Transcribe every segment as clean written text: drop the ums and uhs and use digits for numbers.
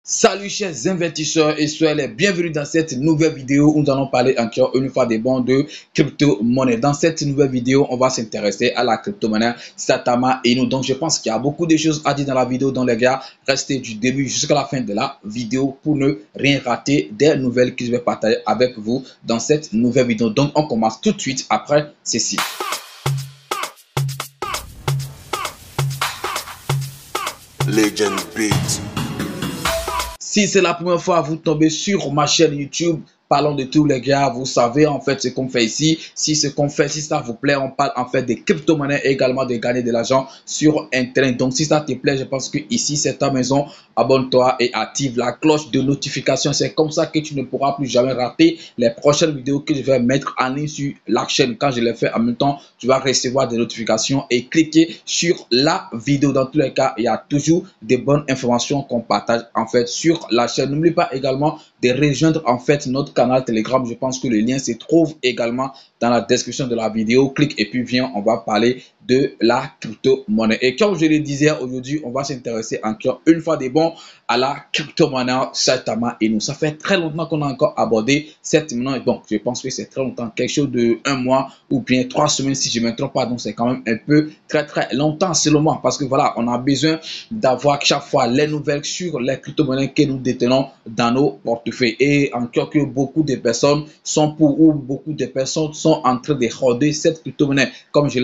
Salut chers investisseurs et soyez les bienvenus dans cette nouvelle vidéo où nous allons parler encore une fois des bons de crypto-monnaie. Dans cette nouvelle vidéo, on va s'intéresser à la crypto-monnaie Satama Inu. Donc je pense qu'il y a beaucoup de choses à dire dans la vidéo. Donc les gars, restez du début jusqu'à la fin de la vidéo pour ne rien rater des nouvelles que je vais partager avec vous dans cette nouvelle vidéo. Donc on commence tout de suite après ceci. Legend Beat. Si c'est la première fois que vous tombez sur ma chaîne YouTube, parlons de tout les gars, vous savez en fait ce qu'on fait ici. Si ce qu'on fait, si ça vous plaît, on parle en fait des crypto-monnaies et également de gagner de l'argent sur Internet. Donc si ça te plaît, je pense que ici c'est ta maison. Abonne-toi et active la cloche de notification. C'est comme ça que tu ne pourras plus jamais rater les prochaines vidéos que je vais mettre en ligne sur la chaîne. Quand je les fais en même temps, tu vas recevoir des notifications et cliquer sur la vidéo. Dans tous les cas, il y a toujours des bonnes informations qu'on partage en fait sur la chaîne. N'oublie pas également de rejoindre en fait notre canal Telegram. Je pense que le lien se trouve également dans la description de la vidéo. Clique et puis viens, on va parler de la crypto-monnaie. Et comme je le disais, aujourd'hui, on va s'intéresser encore une fois des bons à la crypto-monnaie Satama Inu. Ça fait très longtemps qu'on a encore abordé cette monnaie. Donc, je pense que c'est très longtemps, quelque chose de 1 mois ou bien 3 semaines si je ne me trompe pas. Donc, c'est quand même un peu très longtemps selon moi. Parce que voilà, on a besoin d'avoir chaque fois les nouvelles sur les crypto-monnaies que nous détenons dans nos portefeuilles. Et encore que beaucoup de personnes sont pour ou beaucoup de personnes sont en train de hoarder cette crypto-monnaie. Comme j'ai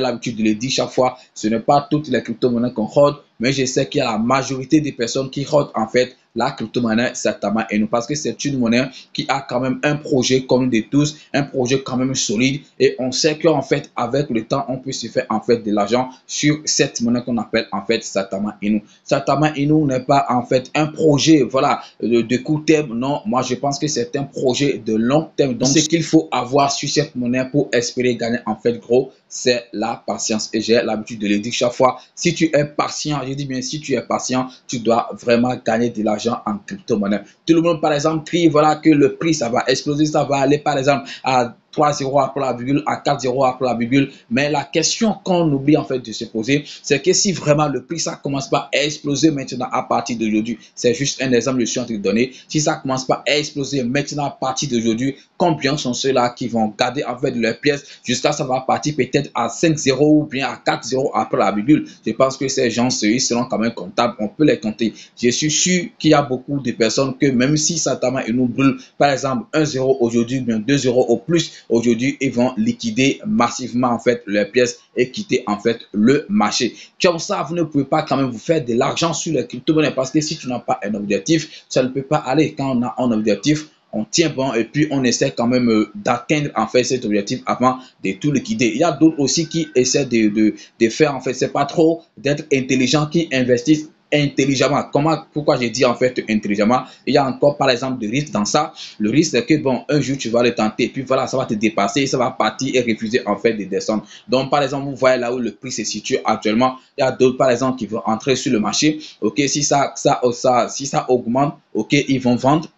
l'habitude de le dire chaque fois, ce n'est pas toutes les crypto-monnaies qu'on hoard, mais je sais qu'il y a la majorité des personnes qui hoardent en fait la crypto-monnaie Satama Inu parce que c'est une monnaie qui a quand même un projet comme de tous, un projet quand même solide et on sait qu'en fait avec le temps on peut se faire en fait de l'argent sur cette monnaie qu'on appelle en fait Satama Inu. Satama Inu n'est pas en fait un projet voilà de court terme, non, moi je pense que c'est un projet de long terme. Donc ce qu'il faut avoir sur cette monnaie pour espérer gagner en fait gros, c'est la patience et j'ai l'habitude de le dire chaque fois. Si tu es patient, je dis bien si tu es patient, tu dois vraiment gagner de l'argent en crypto-monnaie. Tout le monde par exemple crie voilà que le prix ça va exploser, ça va aller par exemple à 3 0 après la virgule, à 4 0 après la virgule. Mais la question qu'on oublie en fait de se poser, c'est que si vraiment le prix ça commence pas à exploser maintenant à partir d'aujourd'hui, c'est juste un exemple que je suis en train de donner. Si ça commence pas à exploser maintenant à partir d'aujourd'hui, combien sont ceux-là qui vont garder en fait leurs pièces jusqu'à ça va partir peut-être à 5 0 ou bien à 4 0 après la virgule. Je pense que ces gens ils seront quand même comptables, on peut les compter. Je suis sûr qu'il y a beaucoup de personnes que même si Satama Inu brûle par exemple 1 0 aujourd'hui, bien 2 0 au plus, aujourd'hui, ils vont liquider massivement en fait leurs pièces et quitter en fait le marché. Comme ça, vous ne pouvez pas quand même vous faire de l'argent sur les crypto-monnaies parce que si tu n'as pas un objectif, ça ne peut pas aller. Quand on a un objectif, on tient bon et puis on essaie quand même d'atteindre en fait cet objectif avant de tout liquider. Il y a d'autres aussi qui essaient de faire en fait, c'est pas trop d'être intelligent, qui investissent intelligemment. Pourquoi j'ai dit en fait intelligemment? Il y a encore par exemple de risques dans ça. Le risque c'est que bon, un jour tu vas le tenter et puis voilà, ça va te dépasser et ça va partir et refuser en fait de descendre. Donc par exemple, vous voyez là où le prix se situe actuellement. Il y a d'autres par exemple qui vont entrer sur le marché. Ok, si ça augmente, ok, ils vont vendre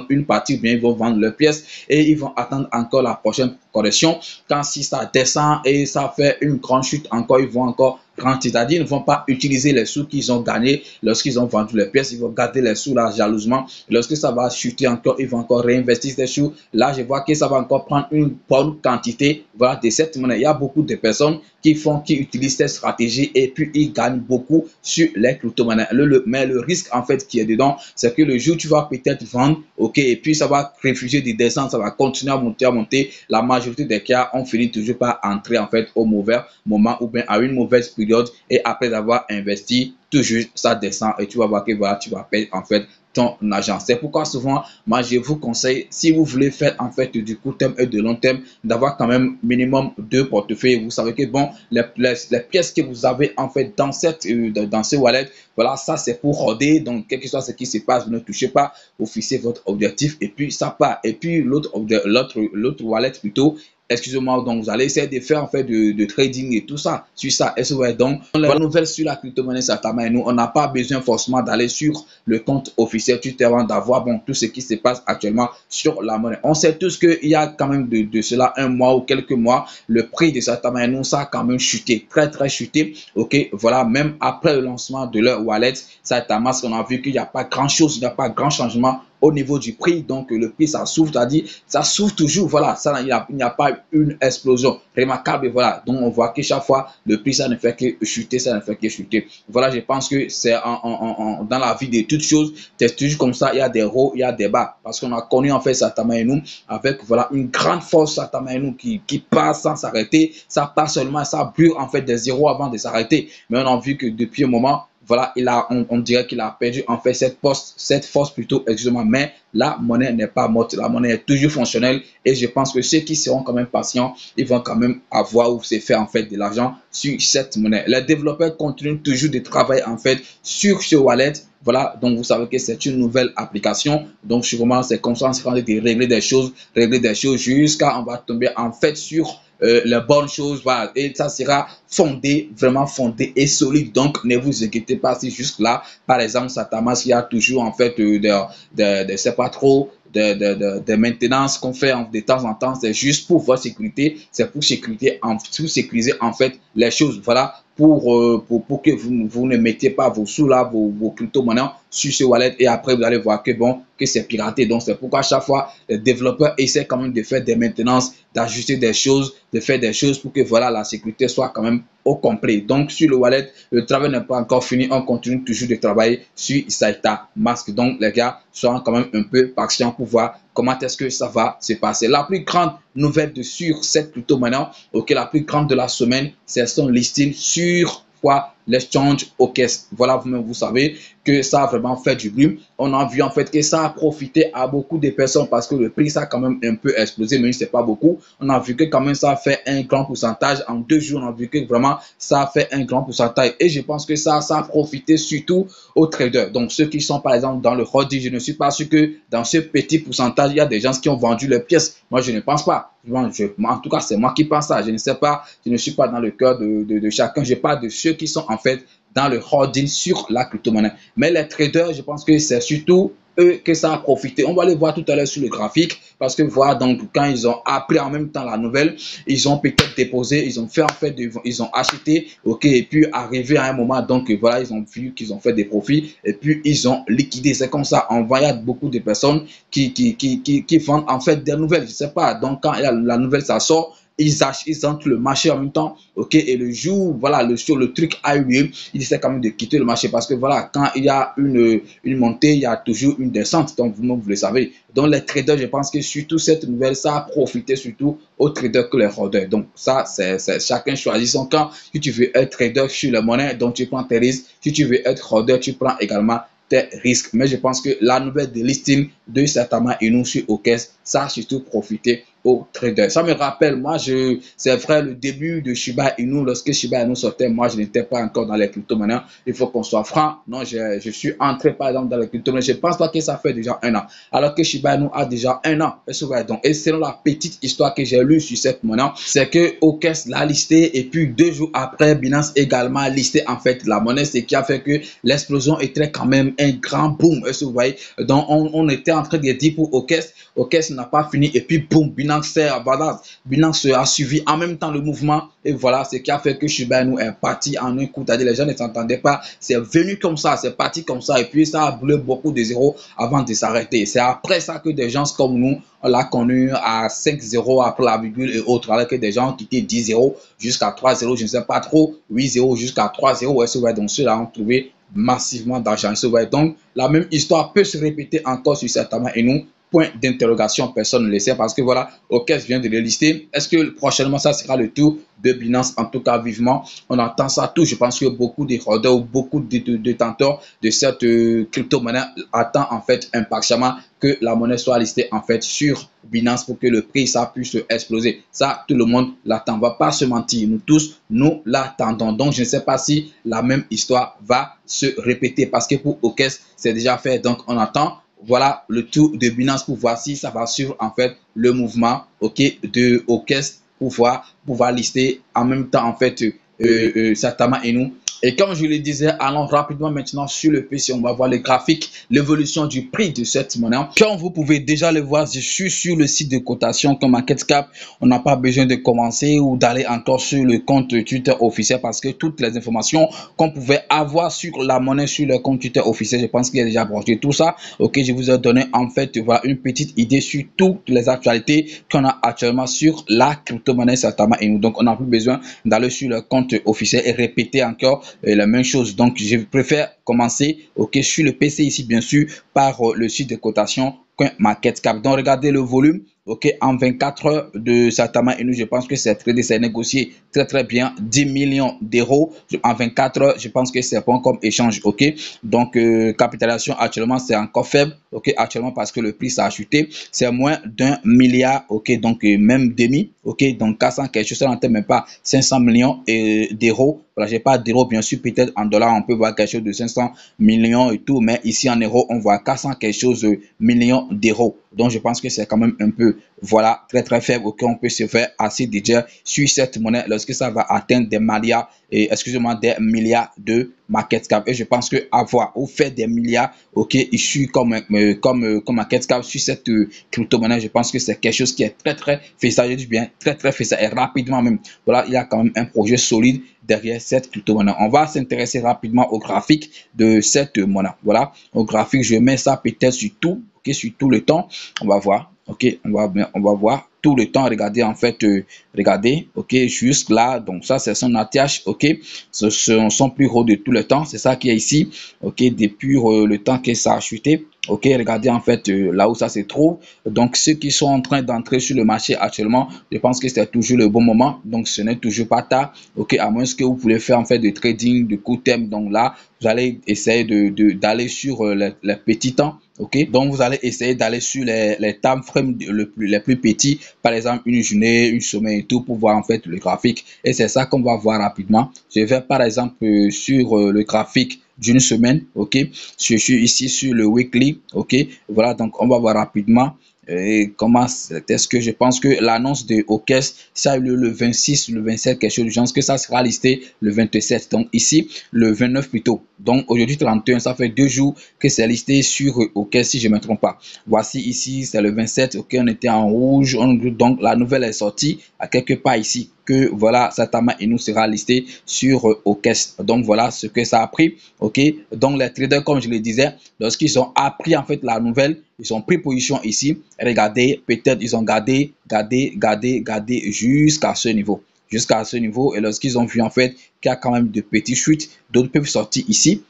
une partie ou bien ils vont vendre leurs pièces et ils vont attendre encore la prochaine correction. Quand si ça descend et ça fait une grande chute encore, ils vont encore rentrer, c'est-à-dire ils ne vont pas utiliser les sous qu'ils ont gagnés lorsqu'ils ont vendu les pièces, ils vont garder les sous là jalousement. Lorsque ça va chuter encore, ils vont encore réinvestir ces sous. Là, je vois que ça va encore prendre une bonne quantité voilà, de cette monnaie. Il y a beaucoup de personnes qui utilisent cette stratégie et puis ils gagnent beaucoup sur les crypto-monnaies. Mais le risque en fait qui est dedans, c'est que le jour où tu vas peut-être vendre, ok, et puis ça va refuser de descendre, ça va continuer à monter. La majorité des cas, on finit toujours par entrer en fait au mauvais moment ou bien à une mauvaise période et après avoir investi, toujours ça descend et tu vas voir que voilà, tu vas perdre en fait ton argent. C'est pourquoi souvent, moi je vous conseille, si vous voulez faire en fait du court terme et de long terme, d'avoir quand même minimum 2 portefeuilles. Vous savez que bon, les pièces que vous avez en fait dans ce wallet, voilà, ça c'est pour roder. Donc, quel que soit ce qui se passe, vous ne touchez pas, vous fixez votre objectif et puis ça part. Et puis l'autre wallet plutôt excusez-moi, donc vous allez essayer de faire en fait de trading et tout ça, sur ça. Et ouais, donc, la nouvelle sur la crypto-monnaie Satama et nous, on n'a pas besoin forcément d'aller sur le compte officiel Twitter avant d'avoir bon, tout ce qui se passe actuellement sur la monnaie. On sait tous qu'il y a quand même de cela un mois ou quelques mois, le prix de Satama et nous, ça a quand même chuté, très chuté. Ok, voilà, même après le lancement de leur wallet, Satamask, on a vu qu'il n'y a pas grand-chose, il n'y a pas grand changement au niveau du prix. Donc le prix ça s'ouvre, c'est-à-dire ça s'ouvre toujours, voilà, ça il n'y a pas une explosion remarquable, voilà. Donc on voit que chaque fois le prix ça ne fait que chuter, ça ne fait que chuter. Voilà, je pense que c'est dans la vie de toutes choses, c'est toujours comme ça, il y a des hauts, il y a des bas, parce qu'on a connu en fait Satama Inu avec voilà une grande force Satama Inu qui passe sans s'arrêter, ça passe seulement, ça brûle en fait des zéros avant de s'arrêter. Mais on a vu que depuis un moment, voilà, on dirait qu'il a perdu en fait cette force plutôt, excusez-moi, mais la monnaie n'est pas morte, la monnaie est toujours fonctionnelle et je pense que ceux qui seront quand même patients, ils vont quand même avoir ou se faire en fait de l'argent sur cette monnaie. Les développeurs continuent toujours de travailler en fait sur ce wallet. Voilà, donc vous savez que c'est une nouvelle application, donc sûrement c'est comme ça on sera en train de régler des choses jusqu'à on va tomber en fait sur les bonnes choses, voilà, et ça sera fondé, vraiment fondé et solide. Donc ne vous inquiétez pas si juste là, par exemple, Satamask, il y a toujours en fait c'est pas trop de maintenance qu'on fait de temps en temps, c'est juste pour votre sécurité, c'est pour sécuriser en fait les choses, voilà, pour que vous ne mettiez pas vos sous là, vos crypto-monnaies sur ce wallet et après vous allez voir que bon, que c'est piraté. Donc c'est pourquoi à chaque fois les développeurs essaient quand même de faire des maintenances, d'ajuster des choses, de faire des choses pour que voilà la sécurité soit quand même au complet. Donc sur le wallet, le travail n'est pas encore fini, on continue toujours de travailler sur Satamask. Donc les gars, soyez quand même un peu patients pour voir comment est-ce que ça va se passer. La plus grande nouvelle sur cette crypto-monnaie, ok, la plus grande de la semaine, c'est son listing sur l'exchange OKES. Voilà, vous savez que ça a vraiment fait du bruit. On a vu en fait que ça a profité à beaucoup de personnes parce que le prix ça a quand même un peu explosé, mais c'est pas beaucoup. On a vu que quand même ça a fait un grand pourcentage. En 2 jours, on a vu que vraiment ça a fait un grand pourcentage. Et je pense que ça a profité surtout aux traders. Donc ceux qui sont par exemple dans le holding, je ne suis pas sûr que dans ce petit pourcentage, il y a des gens qui ont vendu leurs pièces. Moi, je ne pense pas. En tout cas, c'est moi qui pense ça. Je ne sais pas, je ne suis pas dans le cœur de chacun. Je parle de ceux qui sont en fait dans le holding sur la crypto-monnaie. Mais les traders, je pense que c'est surtout eux que ça a profité. On va les voir tout à l'heure sur le graphique parce que voilà, donc quand ils ont appris en même temps la nouvelle, ils ont peut-être déposé, ils ont fait en fait, ils ont acheté, ok, et puis arrivé à un moment, donc voilà, ils ont vu qu'ils ont fait des profits et puis ils ont liquidé. C'est comme ça. On voit, il y a beaucoup de personnes qui vendent en fait des nouvelles. Je sais pas. Donc quand la nouvelle ça sort, ils entrent le marché en même temps, ok, et le jour, voilà, le truc a eu lieu, ils essaient quand même de quitter le marché parce que voilà, quand il y a une montée, il y a toujours une descente, donc vous le savez. Donc les traders, je pense que surtout cette nouvelle, ça a profité surtout aux traders que les holders. Donc ça, c'est chacun choisit son camp. Si tu veux être trader sur la monnaie, donc tu prends tes risques. Si tu veux être holder, tu prends également tes risques. Mais je pense que la nouvelle de listing de Satama Inu sur OKES, ça a surtout profité aux traders. Ça me rappelle, moi, c'est vrai, le début de Shiba Inu, lorsque Shiba Inu sortait, moi, je n'étais pas encore dans les crypto-monnaies. Il faut qu'on soit franc. Non, je suis entré, par exemple, dans les crypto-monnaies. Je pense pas que ça fait déjà 1 an. Alors que Shiba Inu a déjà 1 an. Et selon la petite histoire que j'ai lue sur cette monnaie, c'est que OKES l'a listé et puis 2 jours après, Binance également a listé en fait la monnaie, ce qui a fait que l'explosion était quand même un grand boom. Vous voyez, donc on était en train de dire pour OKES n'a pas fini et puis boum, Binance a suivi en même temps le mouvement et voilà ce qui a fait que Shiba Inu est parti en un coup. C'est-à-dire les gens ne s'entendaient pas, c'est venu comme ça, c'est parti comme ça et puis ça a brûlé beaucoup de zéros avant de s'arrêter. C'est après ça que des gens comme nous, on l'a connu à 5 zéros après la virgule et autres, alors que des gens qui étaient 10 zéros jusqu'à 3 zéros, je ne sais pas trop, 8 zéros jusqu'à 3 zéros. Donc ceux-là ont trouvé massivement d'argent. Donc la même histoire peut se répéter encore sur Satama Inu. Point d'interrogation, personne ne le sait parce que voilà, OKES vient de le lister. Est-ce que prochainement ça sera le tour de Binance? En tout cas, vivement, on entend ça tout. Je pense que beaucoup de holders ou beaucoup de détenteurs de cette crypto-monnaie attendent en fait impatiemment que la monnaie soit listée en fait sur Binance pour que le prix ça puisse exploser. Ça, tout le monde l'attend. On ne va pas se mentir. Nous tous, nous l'attendons. Donc, je ne sais pas si la même histoire va se répéter parce que pour OKES, c'est déjà fait. Donc, on attend. Voilà le tour de Binance pour voir si ça va suivre en fait le mouvement, ok, de OKES pouvoir lister en même temps en fait Satama Inu. Et comme je le disais, allons rapidement maintenant sur le PC. On va voir les graphiques, l'évolution du prix de cette monnaie. Comme vous pouvez déjà le voir, je suis sur le site de cotation comme MarketCap. On n'a pas besoin de commencer ou d'aller encore sur le compte Twitter officiel parce que toutes les informations qu'on pouvait avoir sur la monnaie sur le compte Twitter officiel, je pense qu'il y a déjà broché tout ça. Ok, je vous ai donné en fait voilà, une petite idée sur toutes les actualités qu'on a actuellement sur la crypto-monnaie Satama Inu. Donc, on n'a plus besoin d'aller sur le compte officiel et répéter encore la même chose. Donc, je préfère commencer sur le PC ici, bien sûr, par le site de cotation MarketCap. Donc, regardez le volume. En 24 heures de Satama Inu, je pense que c'est négocié très bien 10 millions d'euros en 24 heures. Je pense que c'est bon comme échange. Donc capitalisation actuellement c'est encore faible. Actuellement parce que le prix s'est acheté, c'est moins d'1 milliard. Donc même demi. Donc 400 quelque chose, ça n'atteint même pas 500 millions d'euros. Voilà, j'ai pas d'euros bien sûr, peut-être en dollars on peut voir quelque chose de 500 millions et tout, mais ici en euros on voit 400 quelque chose millions d'euros. Donc je pense que c'est quand même un peu voilà très faible. On peut se faire assez déjà sur cette monnaie lorsque ça va atteindre des milliards des milliards de market cap. Et je pense que avoir ou faire des milliards issus comme market cap sur cette crypto-monnaie, je pense que c'est quelque chose qui est très faisable. Je dis bien très faisable et rapidement même. Voilà, il y a quand même un projet solide derrière cette crypto-monnaie. On va s'intéresser rapidement au graphique de cette monnaie. Voilà, au graphique, je mets ça peut-être sur tout, sur tout le temps. On va voir. On va voir tout le temps. Regardez en fait, regardez, jusque là. Donc ça c'est son ATH, ce sont son plus haut de tout le temps. C'est ça qui est ici, depuis le temps que ça a chuté. Regardez en fait là où ça se trouve. Donc ceux qui sont en train d'entrer sur le marché actuellement, je pense que c'est toujours le bon moment. Donc ce n'est toujours pas tard. À moins que vous voulez faire en fait de trading de court terme. Donc là vous allez essayer d'aller sur les petits temps. Donc vous allez essayer d'aller sur les time frames les plus petits, par exemple une journée, une semaine et tout, pour voir en fait le graphique. Et c'est ça qu'on va voir rapidement. Je vais par exemple sur le graphique d'une semaine. Je suis ici sur le weekly. Voilà, donc on va voir rapidement comment est-ce que je pense que l'annonce de OKES, ça a eu lieu le 26, le 27, quelque chose de genre, que ça sera listé le 27. Donc ici, le 29 plutôt. Donc aujourd'hui 31, ça fait 2 jours que c'est listé sur OKES si je ne me trompe pas. Voici ici, c'est le 27. On était en rouge. Donc la nouvelle est sortie à quelque part ici que voilà, Satama Inu sera listé sur OKES. Donc voilà ce que ça a pris. Donc les traders, comme je le disais, lorsqu'ils ont appris en fait la nouvelle, ils ont pris position ici. Regardez, peut-être ils ont gardé jusqu'à ce niveau. Et lorsqu'ils ont vu en fait qu'il y a quand même de petites chutes, d'autres peuvent sortir ici.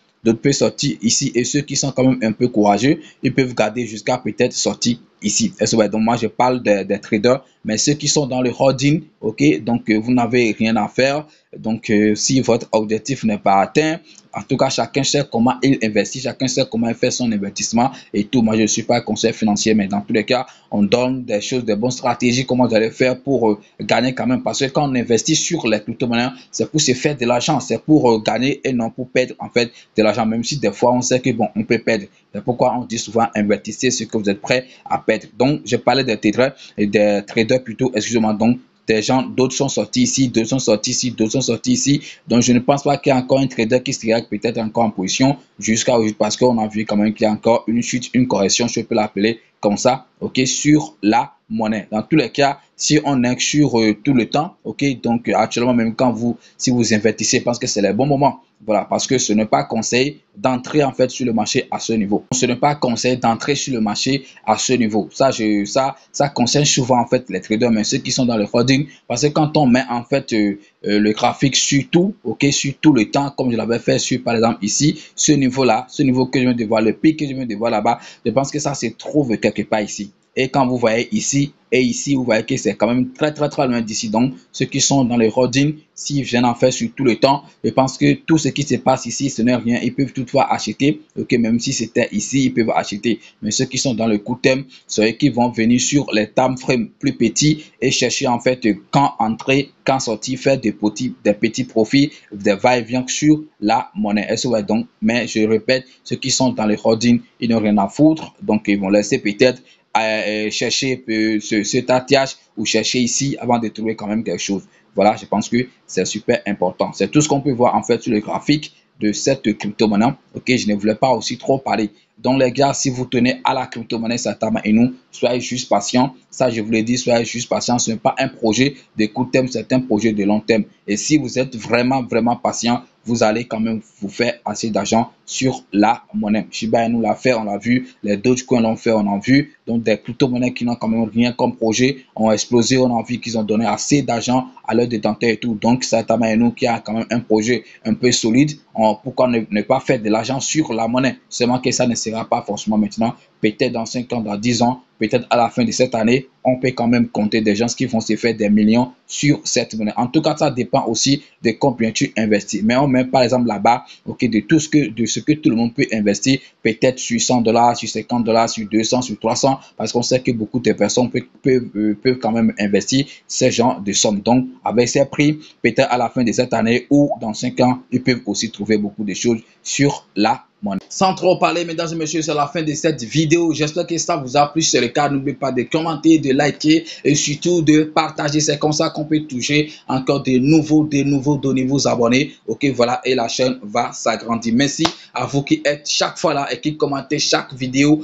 Et ceux qui sont quand même un peu courageux, ils peuvent garder jusqu'à peut-être sortir ici. Donc moi je parle des traders, mais ceux qui sont dans le holding, donc vous n'avez rien à faire. Donc si votre objectif n'est pas atteint, en tout cas chacun sait comment il investit, chacun sait comment il fait son investissement et tout. Moi je ne suis pas conseiller financier, mais dans tous les cas on donne des choses, des bonnes stratégies, comment vous allez faire pour gagner quand même, parce que quand on investit sur les crypto-monnaies, c'est pour se faire de l'argent, c'est pour gagner et non pour perdre en fait de l'argent, même si des fois on sait que bon on peut perdre. C'est pourquoi on dit souvent investissez ce que vous êtes prêt à perdre. Donc je parlais des traders plutôt, excusez-moi. Donc des gens, d'autres sont sortis ici, d'autres sont sortis ici, d'autres sont sortis ici. Donc je ne pense pas qu'il y ait encore un trader qui serait peut-être encore en position jusqu'à aujourd'hui, parce qu'on a vu quand même qu'il y a encore une chute, une correction, je peux l'appeler comme ça, sur la monnaie. Dans tous les cas, si on est sur tout le temps, donc actuellement même si vous investissez, je pense que c'est le bon moment. Voilà, parce que ce n'est pas conseil d'entrer en fait sur le marché à ce niveau. Ce n'est pas conseil d'entrer sur le marché à ce niveau. Ça concerne souvent en fait les traders, mais ceux qui sont dans le holding, parce que quand on met en fait le graphique sur tout, sur tout le temps, comme je l'avais fait sur par exemple ici, ce niveau-là, ce niveau que je viens de voir, le pic que je viens de voir là-bas, je pense que ça se trouve quelque part ici. Et quand vous voyez ici et ici, vous voyez que c'est quand même très loin d'ici. Donc, ceux qui sont dans les holdings, s'ils viennent en faire sur tout le temps, je pense que tout ce qui se passe ici, ce n'est rien. Ils peuvent toutefois acheter. Même si c'était ici, ils peuvent acheter. Mais ceux qui sont dans le court terme, c'est eux qui vont venir sur les time frames plus petits et chercher en fait quand entrer, quand sortir, faire des petits profits, des va-et-vient sur la monnaie. Donc, mais je répète, ceux qui sont dans les holdings, ils n'ont rien à foutre. Donc, ils vont laisser peut-être chercher ce tatillage ou chercher ici avant de trouver quand même quelque chose. Voilà, je pense que c'est super important. C'est tout ce qu'on peut voir en fait sur le graphique de cette crypto-monnaie. Ok, je ne voulais pas aussi trop parler. Donc les gars, si vous tenez à la crypto-monnaie Satama Inu, soyez juste patient. Ça, je vous l'ai dit, soyez juste patient. Ce n'est pas un projet de court terme, c'est un projet de long terme. Et si vous êtes vraiment patient, vous allez quand même vous faire assez d'argent sur la monnaie. Shiba Inu l'a fait, on l'a vu. Les Dogecoin l'ont fait, on l'a vu. Donc des crypto-monnaies qui n'ont quand même rien comme projet ont explosé. On a vu qu'ils ont donné assez d'argent à leurs détenteurs et tout. Donc Satama Inu qui a quand même un projet un peu solide, pourquoi ne pas faire de l'argent sur la monnaie? Seulement que ça ne sera pas forcément maintenant. Peut-être dans 5 ans, dans 10 ans, peut-être à la fin de cette année, on peut quand même compter des gens qui vont se faire des millions sur cette monnaie. En tout cas, ça dépend aussi de combien tu investis. Mais on met par exemple là-bas, ok, de ce que tout le monde peut investir, peut-être sur $100, sur $50, sur 200, sur 300, parce qu'on sait que beaucoup de personnes peuvent quand même investir ces genres de sommes. Donc, avec ces prix, peut-être à la fin de cette année ou dans 5 ans, ils peuvent aussi trouver beaucoup de choses sur la monnaie. Sans trop parler, mesdames et messieurs, c'est la fin de cette vidéo. J'espère que ça vous a plu. Si c'est le cas, n'oubliez pas de commenter, de liker et surtout de partager. C'est comme ça qu'on peut toucher encore de nouveaux abonnés. Ok, voilà, et la chaîne va s'agrandir. Merci à vous qui êtes chaque fois là et qui commentez chaque vidéo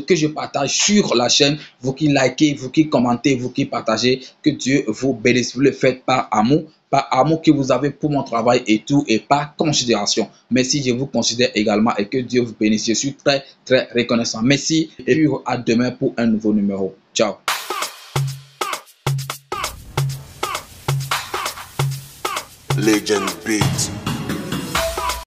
que je partage sur la chaîne. Vous qui likez, vous qui commentez, vous qui partagez. Que Dieu vous bénisse. Vous le faites par amour que vous avez pour mon travail et tout, et par considération. Merci, je vous considère également et que Dieu vous bénisse. Je suis très reconnaissant. Merci et puis à demain pour un nouveau numéro. Ciao. Legend Beat.